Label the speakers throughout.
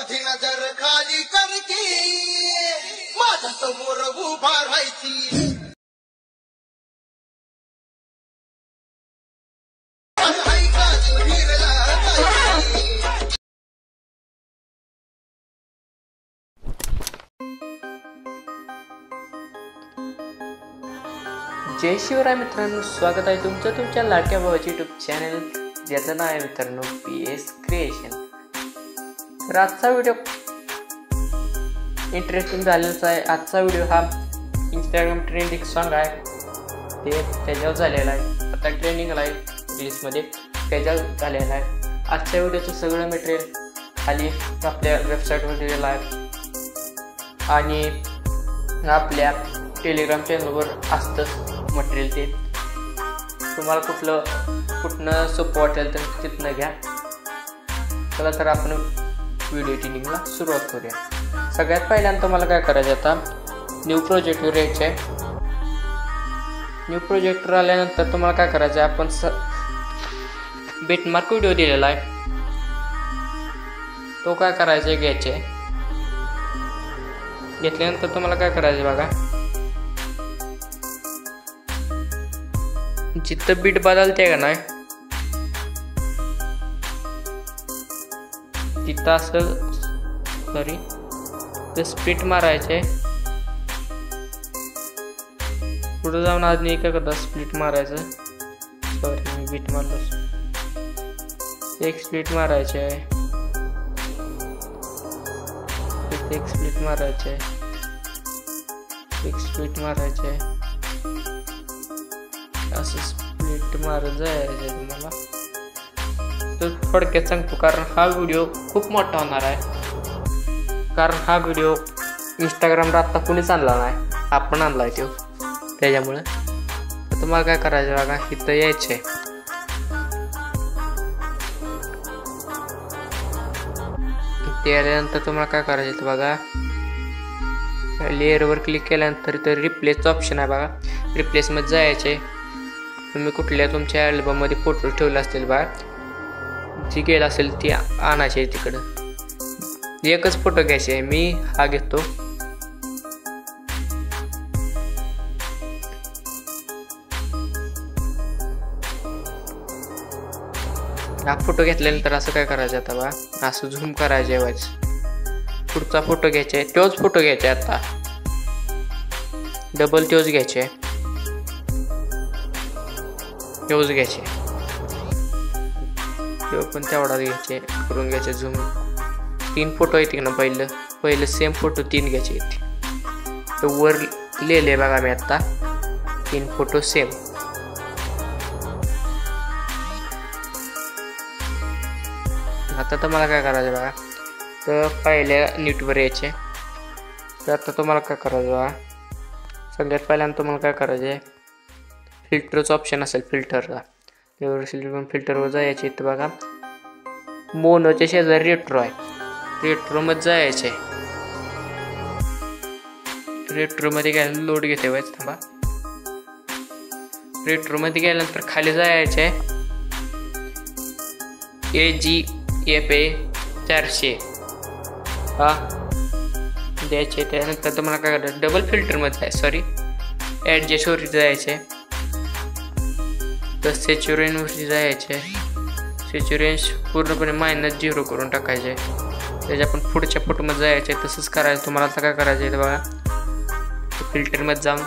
Speaker 1: माझी नजर खाली करके माझ्या समोर उभा राहायची
Speaker 2: जय शिवराय मित्रांनो, स्वागत आहे तुमचं तुमच्या लाडक्या भावाच्या यूट्यूब चॅनल ज्याचं नाव आहे मित्रांनो PS क्रिएशन। तर आजचा व्हिडिओ इंटरेस्टिंग झालेलाच आहे। आजचा व्हिडिओ हा इंस्टाग्राम ट्रेंडिंग सॉन्ग आहे, ते त्याच्यावर झालेला आहे। आता ट्रेंडिंगला आहे रील्समध्ये, त्याच्यावर झालेला आहे। आजच्या व्हिडिओचं सगळं मटेरियल खाली आपल्या वेबसाईटवर दिलेलं आहे आणि आपल्या टेलिग्राम चॅनलवर असतंच मटेरियल। ते तुम्हाला कुठनं सोपं वाटेल तर तिथनं घ्या। चला तर आपण व्हिडिओ एडिटिंगला सुरुवात करूया। सगळ्यात पहिल्यांदा तुम्हाला काय करायचं, आता न्यू प्रोजेक्टवर यायचं आहे। न्यू प्रोजेक्टवर आल्यानंतर तुम्हाला काय करायचं आहे, आपण बेटमार्क व्हिडिओ दिलेला आहे तो काय करायचा आहे, घ्यायचे आहे। घेतल्यानंतर तुम्हाला काय करायचं बघा, जिथं बीट बदलते का नाही तिथं असं तर स्प्लिट मारायचे। पुढे जाऊन आधी काय करता, स्प्लिट मारायचं। मी बीट मारलं, एक स्प्लिट मारायचे आहे, एक स्प्लिट मारायचे, एक स्प्लिट मारायचे, असं स्प्लिट मारत जायचं तुम्हाला। तर थोडक्यात सांगतो, कारण हा व्हिडिओ खूप मोठा होणार आहे, कारण हा व्हिडिओ इंस्टाग्रामला आत्ता कुणीच आणला नाही, आपण आणलाय तो। त्याच्यामुळे तुम्हाला काय करायचं बघा, इथं यायचं आहे, ते आल्यानंतर तुम्हाला काय करायचं बघा, लेअरवर क्लिक केल्यानंतर इथं रिप्लेसचं ऑप्शन आहे बघा, रिप्लेसमध्ये जायचे। तुम्ही कुठल्या तुमच्या अल्बममध्ये फोटो ठेवले असतील बघा, जी गेला असेल ती आणायची तिकडं। एकच फोटो घ्यायचे, मी हा घेतो। हा फोटो घेतल्यानंतर असं काय करायचं, आता बघा असं झूम करायचं आहे, पुढचा फोटो घ्यायचा आहे, तोच फोटो घ्यायचा आहे, आता डबल तोच घ्यायचे, तोच घ्यायचे, तो पण तेवढाच घ्यायचे, करून घ्यायचे झूम। 3 फोटो येते ना, पहिलं सेम फोटो 3 घ्यायचे। तर वर लिहिले बघा मी आता 3 फोटो सेम। आता तुम्हाला काय करायचं बघा, तर पहिल्या नीटवर यायचे। तर आता तुम्हाला काय करायचं बघा, सगळ्यात पहिल्यांदा तुम्हाला काय करायचं, फिल्टरचं ऑप्शन असेल फिल्टरला, त्यावर फिल्टरवर जायचे। तर बघा मोनोच्या शेजारी रेट्रो आहे, रेट्रोमध्ये जायचे। रेट्रोमध्ये गेल्यानंतर लोड घेते व्हायचं, थांबा। रेट्रोमध्ये गेल्यानंतर खाली जायचे, AGFA 400 हा द्यायचे। त्यानंतर तुम्हाला काय करायचं, डबल फिल्टरमध्ये आहे, सॉरी ॲडजस्टवरती जायचे। तर सॅच्युरेशनवरती जायचे, सॅच्युरेशन पूर्णपणे -0 करून टाकायचे। त्याच्या आपण पुढच्या फोटोमध्ये जायचे, तसंच करायचं तुम्हाला। आता काय करायचं आहे बघा, फिल्टरमध्ये जाऊन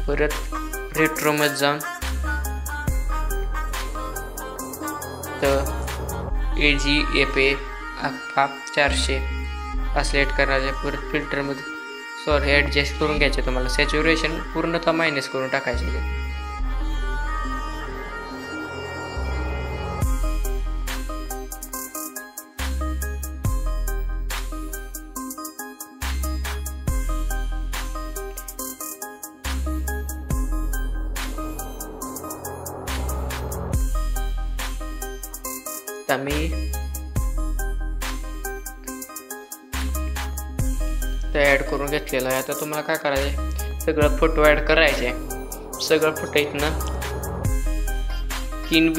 Speaker 2: परत रेट्रोमध्ये जाऊन तर AGFA 400 असं एड करायचं। परत फिल्टरमध्ये ॲडजस्ट करून घ्यायचे तुम्हाला, सॅच्युरेशन पूर्णतः मायनस करून टाकायचे। मी ॲड करून घेतलेला आहे। आता तुम्हाला काय करायचं, सगळं फोटो ॲड करायचे, सगळं फोटो इथनं 3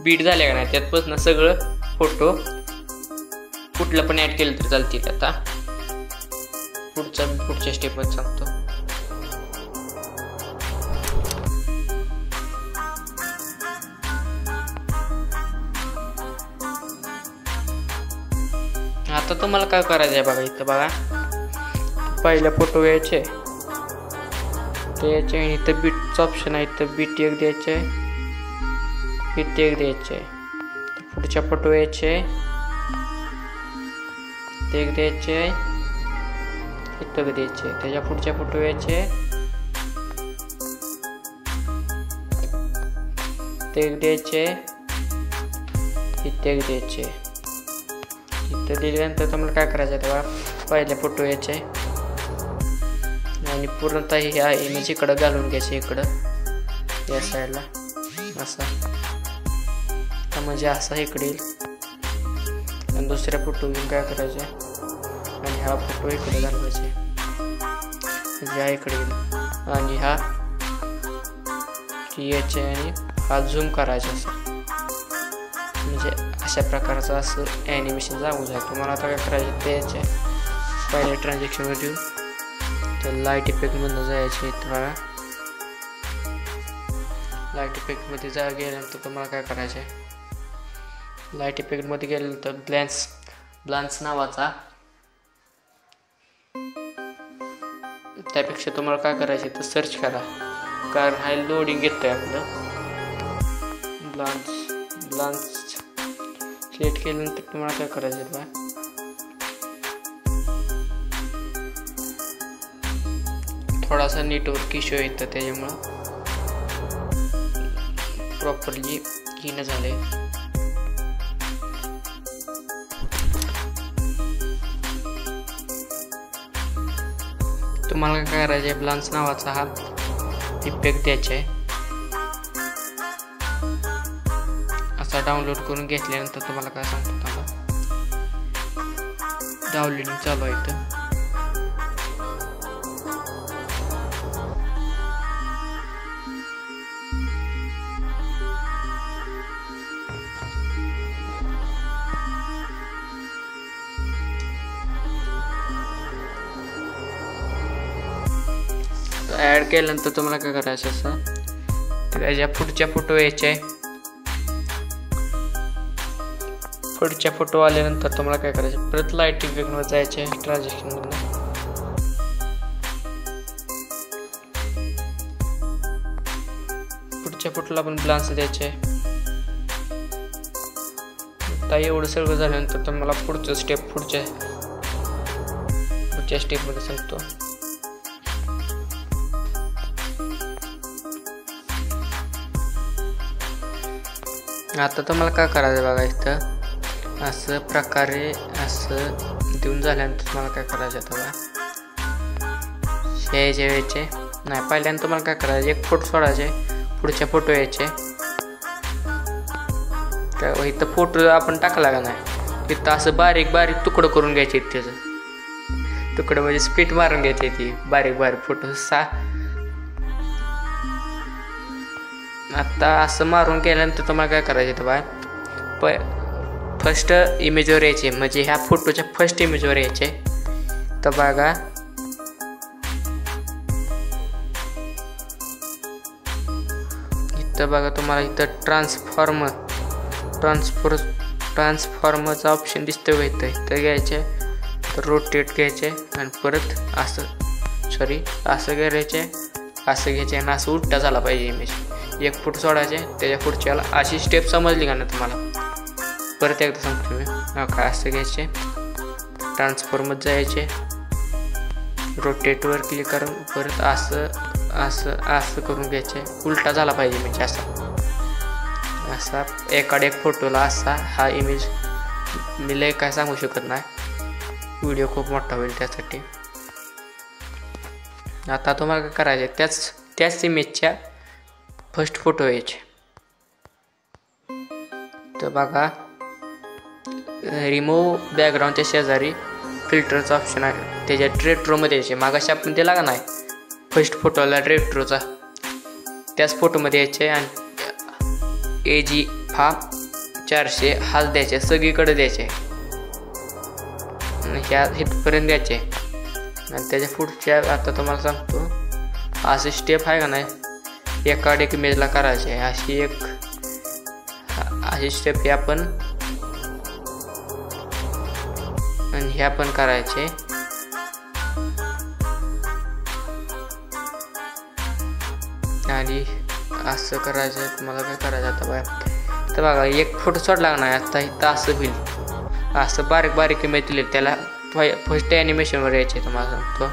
Speaker 2: बीट झाले का नाही, त्यातपासून सगळं फोटो कुठलं पण ॲड केलं तर चालतील. आता पुढच्या स्टेपमध्ये सांगतो. आता तुम्हाला काय करायचं आहे बघा. इथं बघा पहिल्या फोटो यायचे ते यायचे आणि इथं बीटचं ऑप्शन आहे. इथं बीट एक द्यायचे, बीट एक द्यायचे. पुढच्या फोटो यायचे ते एक द्यायचे, इथं द्यायचे. त्याच्या पुढच्या फोटो यायचे ते एक द्यायचे, इथे एक द्यायचे. इथं दिल्यानंतर तुम्हाला काय करायचं आहे तेव्हा पहिले फोटो यायचे आणि पूर्णतः ह्या इमेज इकडं घालून घ्यायचे, इकडं या साईडला असा. तर म्हणजे असा इकडे येईल आणि दुसऱ्या फोटो घेऊन काय करायचे आणि हा फोटो इकडे घालवायचे म्हणजे हा इकडे येईल आणि हा यायचे आणि हा झूम करायचा असं. म्हणजे अशा प्रकारचं असं ॲनिमेशन जाऊ जाईल. तुम्हाला आता काय करायचं ते याचे पहिल्या ट्रान्झॅक्शनवर येऊन तर लाईट इफेक्टमधून जायचे. इथं बघा लाईट इफेक्टमध्ये गेल्यानंतर तुम्हाला काय करायचं आहे, लाईट इफेक्टमध्ये गेल्यानंतर ब्लान्स नावाचा, त्यापेक्षा तुम्हाला काय करायचं तर सर्च करा कारण हा लोडिंग घेतोय आपलं. ब्लान्स सिलेक्ट केल्यानंतर तुम्हाला काय करायचं बा थोडासा नेटवर्क इश्यू येतं त्याच्यामुळं प्रॉपरली येणं झालंय. तुम्हाला काय करायचं आहे ब्लान्स नावाचा हा इफेक्ट द्यायचा आहे. असा डाउनलोड करून घेतल्यानंतर तुम्हाला काय सांगतो त्याला डाउनलोडिंग चालू आहे. इथं ॲड केल्यानंतर तुम्हाला काय करायचं असं त्याच्या पुढच्या फोटो यायचे. पुढच्या फोटो आल्यानंतर तुम्हाला काय करायचं परत लाईट इफेक्टमध्ये जायचे ट्रान्झॅक्शनमधून. पुढच्या फोटोला पण ब्लान्स द्यायचे. आता एवढं सगळं झाल्यानंतर तुम्हाला पुढचं स्टेप पुढच्या स्टेपमध्ये सांगतो. आता तुम्हाला काय करायचं बघा इथं असं प्रकारे असं देऊन झाल्यानंतर तुम्हाला काय करायचं बघा यायचे यायचे नाही. पहिल्यांदा तुम्हाला काय करायचं एक फोटो सोडायचे, पुढच्या फोटो यायचे. काय इथं फोटो आपण टाकला का नाही तिथं असं बारीक बारीक तुकडं करून घ्यायचे. त्याचं तुकडं म्हणजे स्पीड मारून घ्यायची ती बारीक बारीक फोटो आता असं मारून केल्यानंतर तुम्हाला काय करायचं तर बा फर्स्ट इमेजवर यायचे म्हणजे ह्या फोटोच्या फर्स्ट इमेजवर यायचे. तर बघा इथं बघा तुम्हाला इथं ट्रान्सफॉर्मरचा ऑप्शन दिसतो का इथं घ्यायचे तर रोटेट घ्यायचे आणि परत असं करायचे असं घ्यायचे आणि असं उलटा झाला पाहिजे इमेज. एक फूट सोडायचे त्याच्या पुढच्याला अशी स्टेप समजली का ना तुम्हाला. परत एकदा सांगतो मी काय असं घ्यायचे ट्रान्सफॉर्ममध्ये जायचे रोटेटवर क्लिक करून परत असं असं असं करून घ्यायचे उलटा झाला पाहिजे म्हणजे असा एकाड एक फोटोला असा हा इमेज मी लय काय सांगू शकत नाही. व्हिडिओ खूप मोठा होईल त्यासाठी. आता तुम्हाला काय करायचे त्याच इमेजच्या फर्स्ट फोटो यायचे. तर बघा रिमूव्ह बॅकग्राऊंडच्या शेजारी फिल्टरचा ऑप्शन आहे त्याच्या रेट्रोमध्ये यायचे. मागाशी आपण दिला का नाही फर्स्ट फोटोला रेट्रोचा त्याच फोटोमध्ये यायचे आणि AG हा 400 हाच द्यायचे सगळीकडे द्यायचे. आणि ह्या इथपर्यंत द्यायचे आणि त्याच्या पुढच्या आता तुम्हाला सांगतो अशी स्टेप आहे का नाही एका एक इमेजला करायचे अशी स्टेप ह्या पण आणि ह्या पण करायचे आणि असं करायचं तुम्हाला काय करायचं आता बघा तर बघा एक फोटो सोडला नाही आता इथं असं होईल असं बारीक बारीक इमेज दिले त्याला फर्स्ट ॲनिमेशनवर यायचे तुम्हाला सांगतो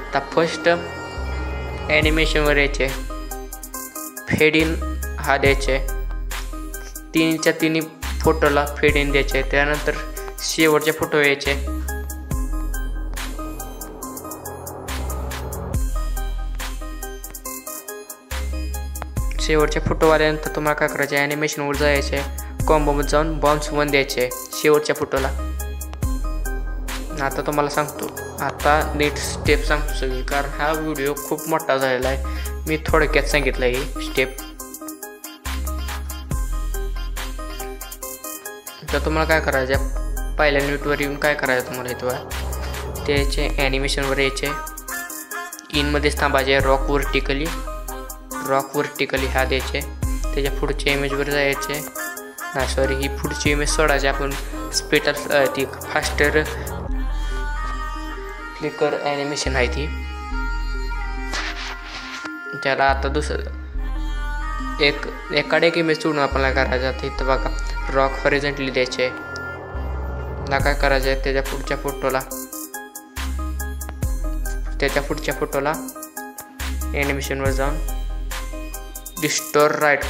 Speaker 2: आता फर्स्ट ॲनिमेशनवर यायचे फेड इन हा द्यायचे तीनच्या तिन्ही फोटोला फेड इन द्यायचे त्यानंतर शेवटचे फोटो यायचे शेवटचे फोटो आल्यानंतर तुम्हाला काय करायचे ॲनिमेशनवर जायचे कॉम्बोमध्ये जाऊन बाउन्स 1 द्यायचे शेवटच्या फोटोला आता तुम्हाला सांगतो आता नीट स्टेप सांगतो सगळी कारण हा व्हिडिओ खूप मोठा झालेला आहे मी थोडक्यात सांगितलं ही स्टेप तर तुम्हाला काय करायचं पहिल्या न्यूटवर येऊन काय करायचं तुम्हाला इथं त्याचे ॲनिमेशनवर यायचे इनमध्येच थांबायचे रॉक वर्टिकली हा द्यायचे त्याच्या पुढच्या इमेजवर जायचे नाही सॉरी ही पुढची इमेज सोडायची आपण स्पीटर ती फास्टर फ्लिकर ॲनिमेशन आहे ती त्याला आता दुसरं एकाडे एक इमेज सोडून आपल्याला करायचं तिथं बघा रॉक हॉरिझॉन्टली द्यायचे ना काय करायचं आहे त्याच्या पुढच्या फोटोला ॲनिमेशनवर जाऊन डिस्टोर राईट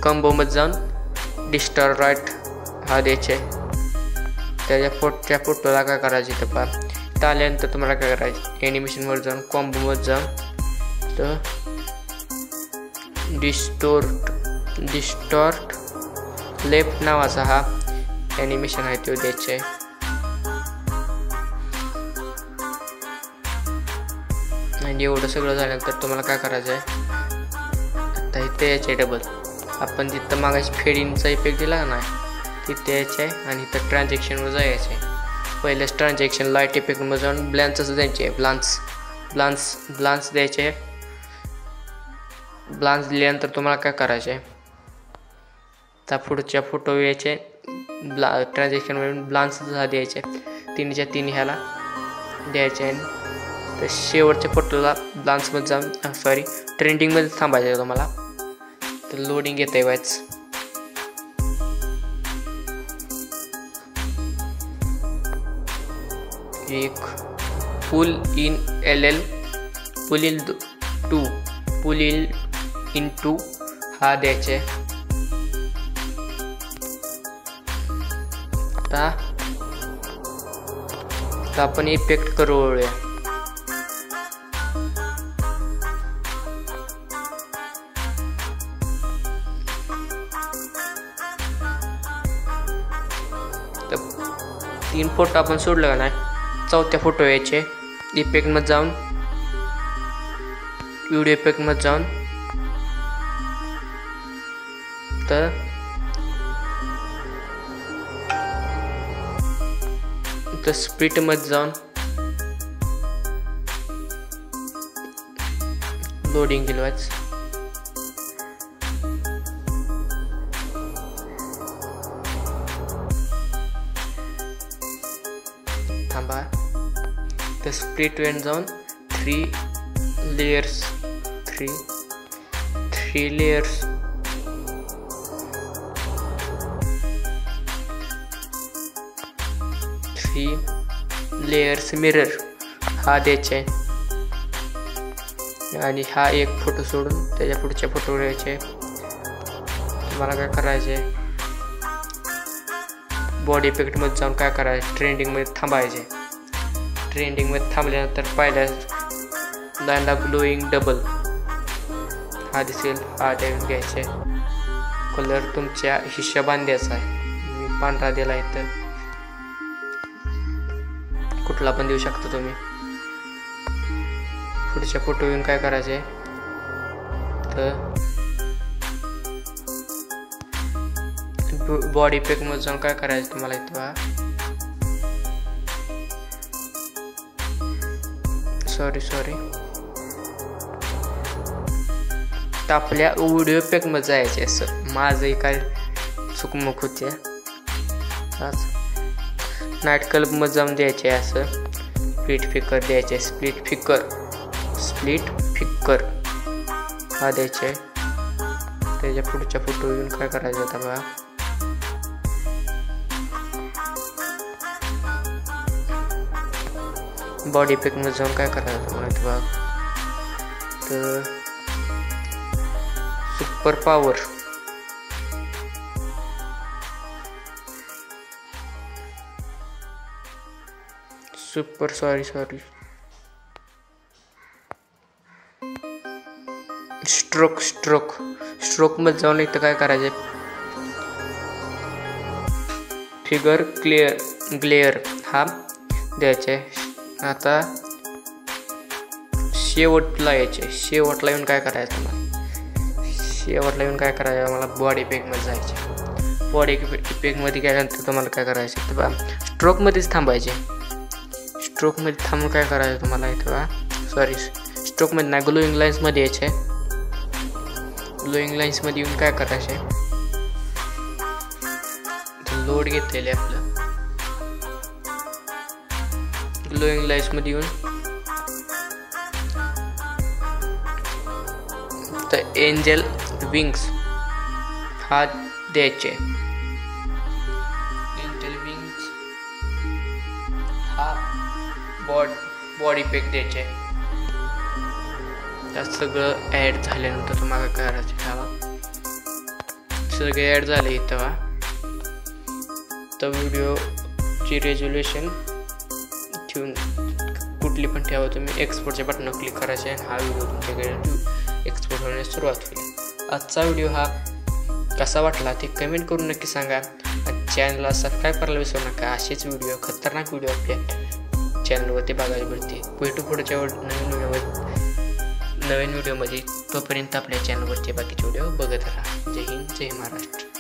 Speaker 2: कॉम्बोमध्ये जाऊन डिस्टोर राईट हा द्यायचे त्याच्या पुढच्या फोटोला काय करायचे तर पहा इथं आल्यानंतर तुम्हाला काय करायचं ॲनिमेशनवर जाऊन कॉम्बोमध्ये जाऊन तर डिस्टॉर्ट लेफ्ट नावाचा हा ॲनिमेशन आहे तो द्यायचे आणि एवढं सगळं झाल्यानंतर तुम्हाला काय करायचं आहे आता इथे यायचे डबल आपण तिथं मागायची फेडिंगचा इफेक्ट दिला ना तिथे यायचे आहे आणि इथं ट्रान्झॅक्शनवर जायचं आहे पहिलेच ट्रान्झॅक्शन लाईट इफेक्टमध्ये जाऊन ब्लॅन्सच द्यायचे ब्लान्स द्यायचे ब्लान्स दिल्यानंतर तुम्हाला काय करायचे आहे त्या पुढच्या फोटो यायचे ट्रान्झॅक्शनवरून ब्लान्स द्यायचे तिन्हीच्या तिन्ही ह्याला द्यायचे तर शेवटच्या फोटोला ब्लान्समध्ये जाऊन सॉरी ट्रेंडिंगमध्ये थांबायचं आहे तुम्हाला तर लोडिंग येतं आहे वाच एक पुल इन टू हा द्यायचे आता आपण इफेक्ट करूया तीन फोटो आपण सोडलं का नाही चौथ्या फोटो यायचे इफेक्टमध्ये जाऊन व्हिडिओ इफेक्टमध्ये जाऊन तर स्प्लिटमध्ये जाऊन लोडिंग केलंच थांबा तर स्प्लिट वेन जाऊन थ्री लेयर्स मिरर हा द्यायचे आणि हा एक फोटो सोडून त्याच्या पुढच्या फोटो द्यायचे तुम्हाला काय करायचे बॉडी इफेक्ट मध्ये जाऊन काय करायचे ट्रेंडिंग मध्ये थांबायचे ट्रेंडिंग थांबल्यानंतर पहिल्या ग्लोईंग डबल हा दिसेल हा घ्यायचे कलर तुमच्या हिशोबाने द्यायचा आहे मी पांढरा दिला इथं कुठला पण देऊ शकता तुम्ही पुढच्या फोटो येऊन काय करायचे तर बॉडी पॅक मध्ये जाऊन काय करायचं तुम्हाला इथं बघा. सॉरी तर आपल्या व्हिडिओ पॅक मध्ये जायचे. असं माझंही काय चुकमुक होते. नाईट क्लब मध्ये जाऊन द्यायचे. असं स्प्लिट फिकर द्यायचे. स्प्लिट फिकर हा द्यायचे. त्याच्या पुढच्या फोटो येऊन काय करायचं होता बघा. बॉडी पॅक मध्ये जाऊन काय करायचं म्हणत बघा. तर सुपर पॉवर सॉरी स्ट्रोक मध्ये जाऊन इथं काय करायचे. फिगर ग्लेअर हा द्यायचे. आता शेवटला येऊन काय करायचं मला बॉडी पॅक मध्ये जायचे. बॉडी पॅक मध्ये गेल्यानंतर तुम्हाला काय करायचं तर स्ट्रोक मध्येच थांबायचे. स्ट्रोक मध्ये थांबून काय करायचं तुम्हाला इथं स्ट्रोक मध्ये नाही, ग्लोईंग लाईन्स मध्ये यायचे. ग्लोईंग लाईन्स मध्ये येऊन काय करायचे. लोड घेतलेले आपलं. ग्लोईंग लाईन्स मध्ये येऊन तर एंजल विंग्स हा द्यायचे. एंजल विंग्स हा बॉडी पॅक द्यायचे. त्यात सगळं ऍड झाल्यानंतर तुम्हाला काय करायचं. सगळे ऍड झाले इथं. तर व्हिडिओची रेझोल्युशन ठेवून कुठली पण ठेवा तुम्ही. एक्सपोर्टच्या बटनावर क्लिक करायचे आणि हा व्हिडिओ तुमच्याकडे एक्सपोर्ट होण्यास सुरुवात होईल. आजचा व्हिडिओ हा कसा वाटला ते कमेंट करून नक्की सांगा. चॅनलला सबस्क्राईब करायला विसरू नका. असेच व्हिडिओ खतरनाक व्हिडिओ आपल्या चॅनलवरती बघायला मिळते. भेटू पुढच्या नवीन व्हिडिओमध्ये. तोपर्यंत आपल्या चॅनलवरचे बाकीचे व्हिडिओ बघत राहा. जय हिंद, जय महाराष्ट्र.